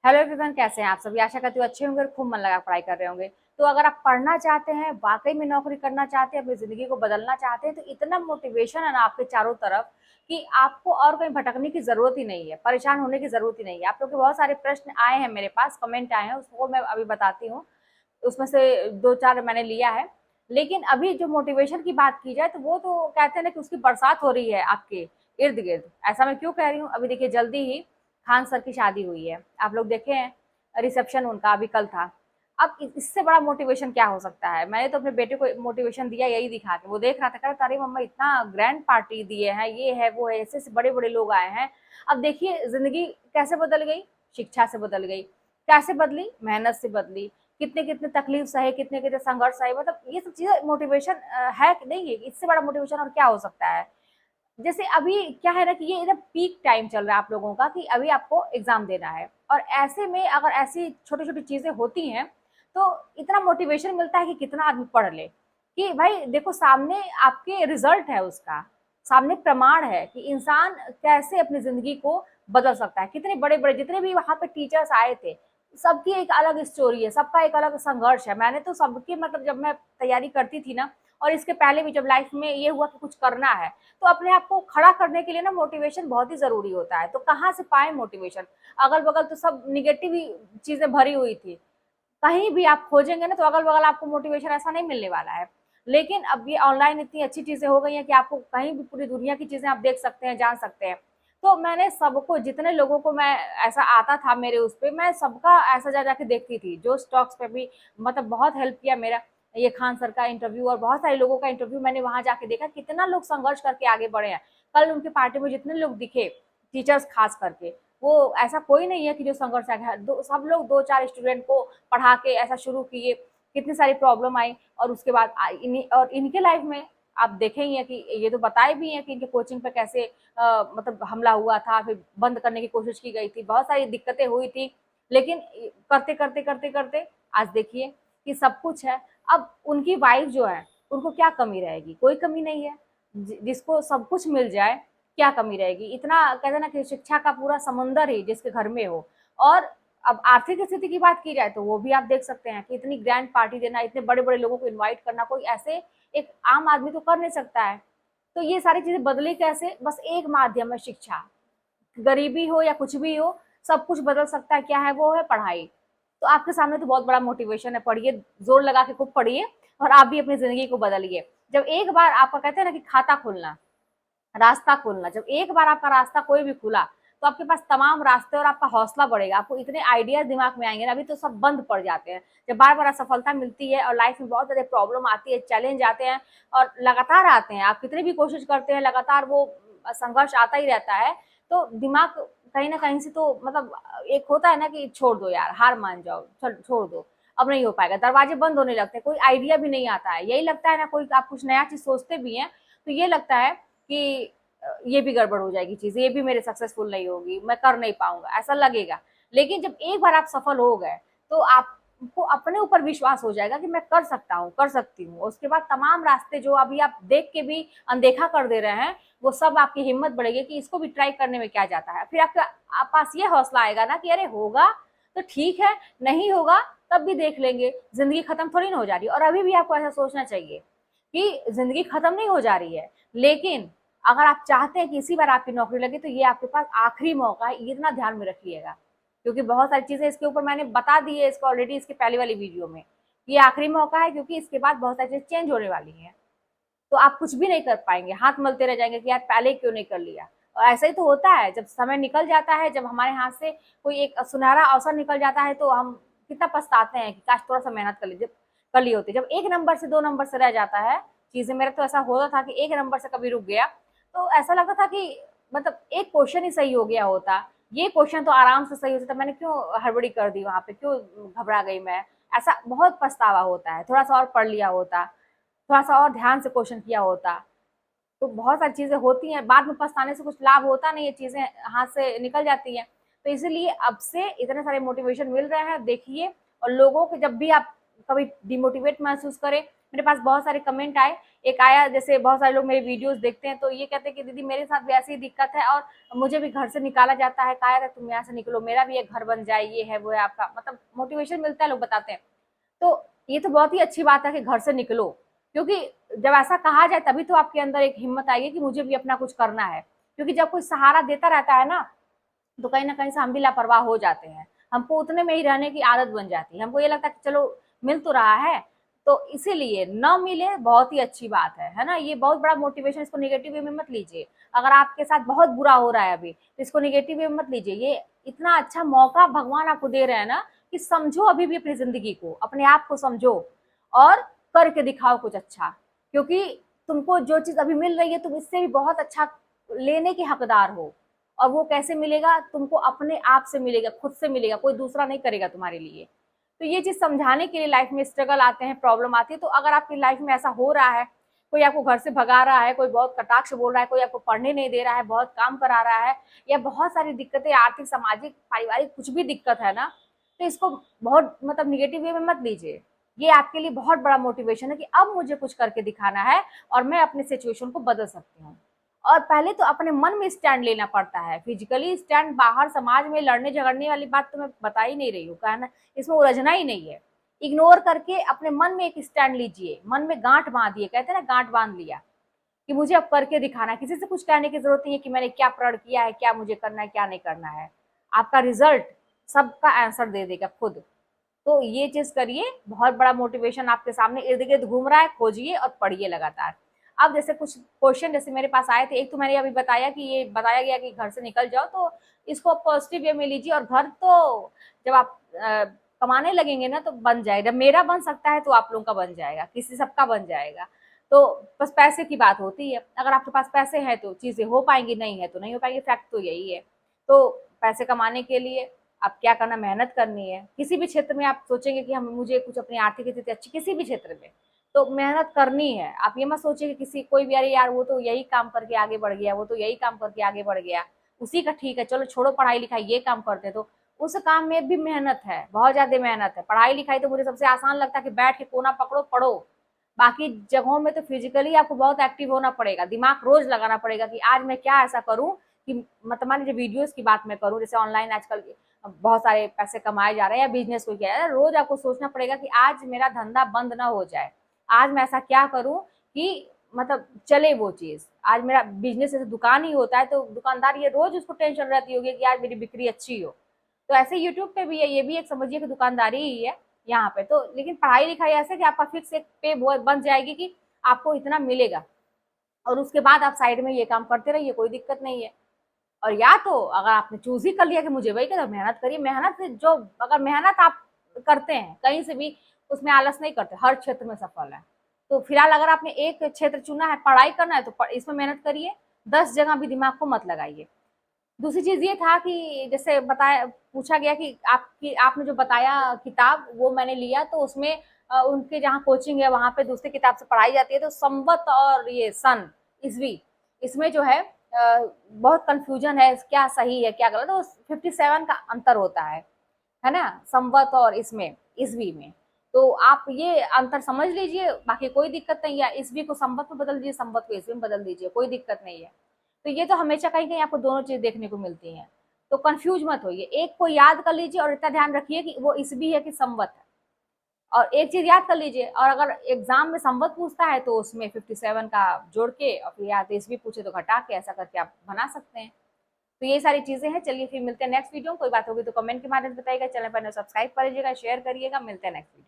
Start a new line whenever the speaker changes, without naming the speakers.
Hello everyone, कैसे हैं आप सभी। आशा करती हूँ अच्छे होंगे और खूब मन लगा पढ़ाई कर रहे होंगे। तो अगर आप पढ़ना चाहते हैं, वाकई में नौकरी करना चाहते हैं, अपनी जिंदगी को बदलना चाहते हैं, तो इतना मोटिवेशन है ना आपके चारों तरफ कि आपको और कहीं भटकने की जरूरत ही नहीं है, परेशान होने की जरूरत ही नहीं है। आप लोग के बहुत सारे प्रश्न आए हैं, मेरे पास कमेंट आए हैं, उसको मैं अभी बताती हूँ। उसमें से दो चार मैंने लिया है। लेकिन अभी जो मोटिवेशन की बात की जाए तो वो तो कहते हैं ना कि उसकी बरसात हो रही है आपके इर्द गिर्द। ऐसा मैं क्यों कह रही हूँ, अभी देखिए जल्दी ही खान सर की शादी हुई है, आप लोग देखे हैं, रिसेप्शन उनका अभी कल था। अब इससे बड़ा मोटिवेशन क्या हो सकता है। मैंने तो अपने बेटे को मोटिवेशन दिया यही दिखा के, वो देख रहा था, कह रहा अरे मम्मा इतना ग्रैंड पार्टी दिए हैं, ये है वो है, ऐसे ऐसे बड़े बड़े लोग आए हैं। अब देखिए जिंदगी कैसे बदल गई, शिक्षा से बदल गई। कैसे बदली, मेहनत से बदली। कितने कितने तकलीफ सहे, कितने कितने संघर्ष सहे, मतलब ये सब चीजें मोटिवेशन है कि नहीं है। इससे बड़ा मोटिवेशन और क्या हो सकता है। जैसे अभी क्या है ना कि ये एकदम पीक टाइम चल रहा है आप लोगों का कि अभी आपको एग्जाम देना है, और ऐसे में अगर ऐसी छोटी छोटी चीजें होती हैं तो इतना मोटिवेशन मिलता है कि कितना आदमी पढ़ ले कि भाई देखो सामने आपके रिजल्ट है, उसका सामने प्रमाण है कि इंसान कैसे अपनी जिंदगी को बदल सकता है। कितने बड़े बड़े जितने भी वहां पे टीचर्स आए थे, सबकी एक अलग स्टोरी है, सबका एक अलग संघर्ष है। मैंने तो सबकी मतलब जब मैं तैयारी करती थी ना, और इसके पहले भी जब लाइफ में ये हुआ कि कुछ करना है, तो अपने आप को खड़ा करने के लिए ना मोटिवेशन बहुत ही जरूरी होता है। तो कहाँ से पाए मोटिवेशन, अगल बगल तो सब निगेटिव ही चीजें भरी हुई थी। कहीं भी आप खोजेंगे ना तो अगल बगल आपको मोटिवेशन ऐसा नहीं मिलने वाला है। लेकिन अब ये ऑनलाइन इतनी अच्छी चीजें हो गई हैं कि आपको कहीं भी पूरी दुनिया की चीजें आप देख सकते हैं, जान सकते हैं। तो मैंने सबको, जितने लोगों को मैं ऐसा आता था मेरे उस पे, मैं सबका ऐसा जा जाके देखती थी। जो स्टॉक्स पे भी मतलब बहुत हेल्प किया मेरा, ये खान सर का इंटरव्यू और बहुत सारे लोगों का इंटरव्यू मैंने वहां जाके देखा, कितना लोग संघर्ष करके आगे बढ़े हैं। कल उनकी पार्टी में जितने लोग दिखे, टीचर्स खास करके, वो ऐसा कोई नहीं है कि जो संघर्ष आगे, सब लोग दो चार स्टूडेंट को पढ़ा के ऐसा शुरू किए। कितनी सारी प्रॉब्लम आई और उसके बाद और इनके लाइफ में आप देखेंगे कि ये तो बताए भी हैं कि इनके कोचिंग पे कैसे मतलब हमला हुआ था, फिर बंद करने की कोशिश की गई थी, बहुत सारी दिक्कतें हुई थी। लेकिन करते करते करते करते आज देखिए कि सब कुछ है। अब उनकी वाइफ जो है, उनको क्या कमी रहेगी, कोई कमी नहीं है। जिसको सब कुछ मिल जाए, क्या कमी रहेगी। इतना कहते ना कि शिक्षा का पूरा समुंदर ही जिसके घर में हो। और अब आर्थिक स्थिति की बात की जाए तो वो भी आप देख सकते हैं कि इतनी ग्रैंड पार्टी देना, इतने बड़े बड़े लोगों को इनवाइट करना, कोई ऐसे एक आम आदमी तो कर नहीं सकता है। तो ये सारी चीजें बदली कैसे, बस एक माध्यम है, शिक्षा। गरीबी हो या कुछ भी हो, सब कुछ बदल सकता है, क्या है वो है पढ़ाई। तो आपके सामने तो बहुत बड़ा मोटिवेशन है, पढ़िए, जोर लगा के खूब पढ़िए और आप भी अपनी जिंदगी को बदलिए। जब एक बार आपका कहते हैं ना कि खाता खुलना, रास्ता खोलना, जब एक बार आपका रास्ता कोई भी खुला तो आपके पास तमाम रास्ते और आपका हौसला बढ़ेगा। आपको इतने आइडियाज दिमाग में आएंगे ना, अभी तो सब बंद पड़ जाते हैं। जब बार बार असफलता मिलती है और लाइफ में बहुत ज्यादा प्रॉब्लम आती है, चैलेंज आते हैं और लगातार आते हैं, आप कितनी भी कोशिश करते हैं लगातार वो संघर्ष आता ही रहता है, तो दिमाग कहीं ना कहीं से तो मतलब एक होता है ना कि छोड़ दो यार, हार मान जाओ, चल छोड़ दो, अब नहीं हो पाएगा, दरवाजे बंद होने लगते हैं, कोई आइडिया भी नहीं आता है। यही लगता है ना, कोई आप कुछ नया चीज सोचते भी हैं तो ये लगता है कि ये भी गड़बड़ हो जाएगी चीज, ये भी मेरे सक्सेसफुल नहीं होगी, मैं कर नहीं पाऊंगा, ऐसा लगेगा। लेकिन जब एक बार आप सफल हो गए तो आपको अपने ऊपर विश्वास हो जाएगा कि मैं कर सकता हूँ, कर सकती हूँ। उसके बाद तमाम रास्ते जो अभी आप देख के भी अनदेखा कर दे रहे हैं, वो सब आपकी हिम्मत बढ़ेगी कि इसको भी ट्राई करने में क्या जाता है। फिर आपके आप पास ये हौसला आएगा ना कि अरे होगा तो ठीक है, नहीं होगा तब भी देख लेंगे, जिंदगी खत्म थोड़ी ना हो जा रही। और अभी भी आपको ऐसा सोचना चाहिए कि जिंदगी खत्म नहीं हो जा रही है, लेकिन अगर आप चाहते हैं कि इसी बार आपकी नौकरी लगे तो ये आपके पास आखिरी मौका है, ये इतना ध्यान में रखिएगा। क्योंकि बहुत सारी चीजें इसके ऊपर मैंने बता दी है इसको ऑलरेडी, इसके पहले वाली वीडियो में। ये आखिरी मौका है क्योंकि इसके बाद बहुत सारी चीजें चेंज होने वाली हैं। तो आप कुछ भी नहीं कर पाएंगे, हाथ मलते रह जाएंगे कि यार पहले क्यों नहीं कर लिया। और ऐसा ही तो होता है, जब समय निकल जाता है, जब हमारे हाथ से कोई एक सुनहरा अवसर निकल जाता है तो हम कितना पछताते हैं कि काश थोड़ा सा मेहनत कर ली होती। जब एक नंबर से दो नंबर से रह जाता है चीजें, मेरा तो ऐसा होता था कि एक नंबर से कभी रुक गया तो ऐसा लगता था कि मतलब एक क्वेश्चन ही सही हो गया होता, ये क्वेश्चन तो आराम से सही हो जाता, मैंने क्यों हड़बड़ी कर दी वहां पे, क्यों घबरा गई मैं। ऐसा बहुत पछतावा होता है, थोड़ा सा और पढ़ लिया होता, थोड़ा सा और ध्यान से क्वेश्चन किया होता। तो बहुत सारी चीजें होती हैं, बाद में पछताने से कुछ लाभ होता नहीं है, चीजें हाथ से निकल जाती हैं। तो इसीलिए अब से इतने सारे मोटिवेशन मिल रहे हैं, देखिए। और लोगों के जब भी आप कभी डिमोटिवेट महसूस करें मेरे पास बहुत सारे कमेंट आए। एक आया, जैसे बहुत सारे लोग मेरे वीडियोस देखते हैं तो ये कहते हैं कि दीदी मेरे साथ भी ऐसी ही दिक्कत है और मुझे भी घर से निकाला जाता है, कहा है तुम यहाँ से निकलो, मेरा भी एक घर बन जाए, ये है वो है, आपका मतलब मोटिवेशन मिलता है, लोग बताते हैं। तो ये तो बहुत ही अच्छी बात है कि घर से निकलो, क्योंकि जब ऐसा कहा जाए तभी तो आपके अंदर एक हिम्मत आएगी कि मुझे भी अपना कुछ करना है। क्योंकि जब कोई सहारा देता रहता है ना, तो कहीं ना कहीं से हम भी लापरवाह हो जाते हैं, हमको उतने में ही रहने की आदत बन जाती है, हमको ये लगता है कि चलो मिल तो रहा है। तो इसीलिए न मिले बहुत ही अच्छी बात है ना, ये बहुत बड़ा मोटिवेशन, इसको निगेटिव वे में मत लीजिए। अगर आपके साथ बहुत बुरा हो रहा है अभी तो इसको निगेटिव वे में मत लीजिए, ये इतना अच्छा मौका भगवान आपको दे रहे हैं ना कि समझो अभी भी अपनी जिंदगी को, अपने आप को समझो और करके दिखाओ कुछ अच्छा। क्योंकि तुमको जो चीज अभी मिल रही है तुम इससे भी बहुत अच्छा लेने के हकदार हो। और वो कैसे मिलेगा, तुमको अपने आप से मिलेगा, खुद से मिलेगा, कोई दूसरा नहीं करेगा तुम्हारे लिए। तो ये चीज समझाने के लिए लाइफ में स्ट्रगल आते हैं, प्रॉब्लम आती है। तो अगर आपकी लाइफ में ऐसा हो रहा है, कोई आपको घर से भगा रहा है, कोई बहुत कटाक्ष बोल रहा है, कोई आपको पढ़ने नहीं दे रहा है, बहुत काम करा रहा है, या बहुत सारी दिक्कतें, आर्थिक सामाजिक पारिवारिक कुछ भी दिक्कत है ना, तो इसको बहुत मतलब निगेटिव वे में मत लीजिए। ये आपके लिए बहुत बड़ा मोटिवेशन है कि अब मुझे कुछ करके दिखाना है और मैं अपने सिचुएशन को बदल सकती हूँ। और पहले तो अपने मन में स्टैंड लेना पड़ता है, फिजिकली स्टैंड बाहर समाज में लड़ने झगड़ने वाली बात तो मैं बता ही नहीं रही हूँ, कहना इसमें उलझना ही नहीं है। इग्नोर करके अपने मन में एक स्टैंड लीजिए, मन में गांठ बांधिए, कहते हैं ना गांठ बांध लिया कि मुझे अब करके दिखाना है। किसी से कुछ कहने की जरूरत नहीं है कि मैंने क्या प्रण किया है, क्या मुझे करना है, क्या नहीं करना है। आपका रिजल्ट सबका आंसर दे देगा खुद। तो ये चीज करिए, बहुत बड़ा मोटिवेशन आपके सामने इर्द गिर्द घूम रहा है, खोजिए और पढ़िए लगातार। अब जैसे कुछ क्वेश्चन जैसे मेरे पास आए थे, एक तो मैंने अभी बताया कि ये बताया गया कि घर से निकल जाओ, तो इसको पॉजिटिव वे में लीजिए। और घर तो जब आप कमाने लगेंगे ना तो बन जाएगा, जब मेरा बन सकता है तो आप लोगों का बन जाएगा, किसी सबका बन जाएगा। तो बस पैसे की बात होती है, अगर आपके पास पैसे हैं तो चीजें हो पाएंगी, नहीं है तो नहीं हो पाएंगी, फैक्ट तो यही है। तो पैसे कमाने के लिए आप क्या करना, मेहनत करनी है। किसी भी क्षेत्र में आप सोचेंगे कि हम मुझे कुछ अपनी आर्थिक स्थिति अच्छी, किसी भी क्षेत्र में तो मेहनत करनी है। आप ये मत सोचिए कि किसी कोई भी, अरे यार वो तो यही काम करके आगे बढ़ गया, वो तो यही काम करके आगे बढ़ गया, उसी का ठीक है, चलो छोड़ो पढ़ाई लिखाई, ये काम करते। तो उस काम में भी मेहनत है, बहुत ज्यादा मेहनत है। पढ़ाई लिखाई तो मुझे सबसे आसान लगता है कि बैठ के कोना पकड़ो पढ़ो। बाकी जगहों में तो फिजिकली आपको बहुत एक्टिव होना पड़ेगा, दिमाग रोज लगाना पड़ेगा कि आज मैं क्या ऐसा करूं कि मतलब मान लीजिए वीडियोस की बात मैं करूं, जैसे ऑनलाइन आजकल बहुत सारे पैसे कमाए जा रहे हैं या बिजनेस को किया है, रोज आपको सोचना पड़ेगा कि आज मेरा धंधा बंद ना हो जाए, आज मैं ऐसा क्या करूं कि मतलब चले वो चीज। आज मेरा बिजनेस जैसे दुकान ही होता है तो दुकानदार ये रोज उसको टेंशन रहती होगी कि आज मेरी बिक्री अच्छी हो। तो ऐसे यूट्यूब पे भी है, ये भी एक समझिए कि दुकानदारी ही है यहाँ पे तो। लेकिन पढ़ाई लिखाई ऐसे कि आपका फिक्स एक पे बन जाएगी कि आपको इतना मिलेगा, और उसके बाद आप साइड में ये काम करते रहिए, कोई दिक्कत नहीं है। और या तो अगर आपने चूज ही कर लिया कि मुझे वही करना, मेहनत करिए। मेहनत से जो, अगर मेहनत आप करते हैं कहीं से भी, उसमें आलस नहीं करते, हर क्षेत्र में सफल है। तो फिलहाल अगर आपने एक क्षेत्र चुना है, पढ़ाई करना है, तो इसमें मेहनत करिए, 10 जगह भी दिमाग को मत लगाइए। दूसरी चीज ये था कि जैसे बताया, पूछा गया कि आपकी आपने जो बताया किताब वो मैंने लिया, तो उसमें उनके जहाँ कोचिंग है वहां पे दूसरी किताब से पढ़ाई जाती है, तो संवत और ये सन, ईस्वी, इसमें जो है बहुत कंफ्यूजन है, क्या सही है क्या गलत। तो 57 का अंतर होता है ना, संवत और इसमें ईस्वी में। तो आप ये अंतर समझ लीजिए, बाकी कोई दिक्कत नहीं है। ईस्वी को संवत में बदल दीजिए, संवत को ईस्वी में बदल दीजिए, कोई दिक्कत नहीं है। तो ये तो हमेशा कहीं कहीं आपको दोनों चीज देखने को मिलती हैं। तो कंफ्यूज मत होइए, एक को याद कर लीजिए और इतना ध्यान रखिए कि वो ईस्वी है कि संवत है। और एक चीज याद कर लीजिए, और अगर एग्जाम में संवत पूछता है तो उसमें 57 का जोड़ के, और फिर या तो ईस्वी पूछे तो घटा के, ऐसा करके आप बना सकते हैं। तो ये सारी चीजें हैं। चलिए फिर मिलते हैं नेक्स्ट वीडियो में। कोई बात होगी तो कमेंट के माध्यम से बताइएगा, चैनल पर सब्सक्राइब करिएगा, शेयर करिएगा। मिलते हैं नेक्स्ट वीडियो।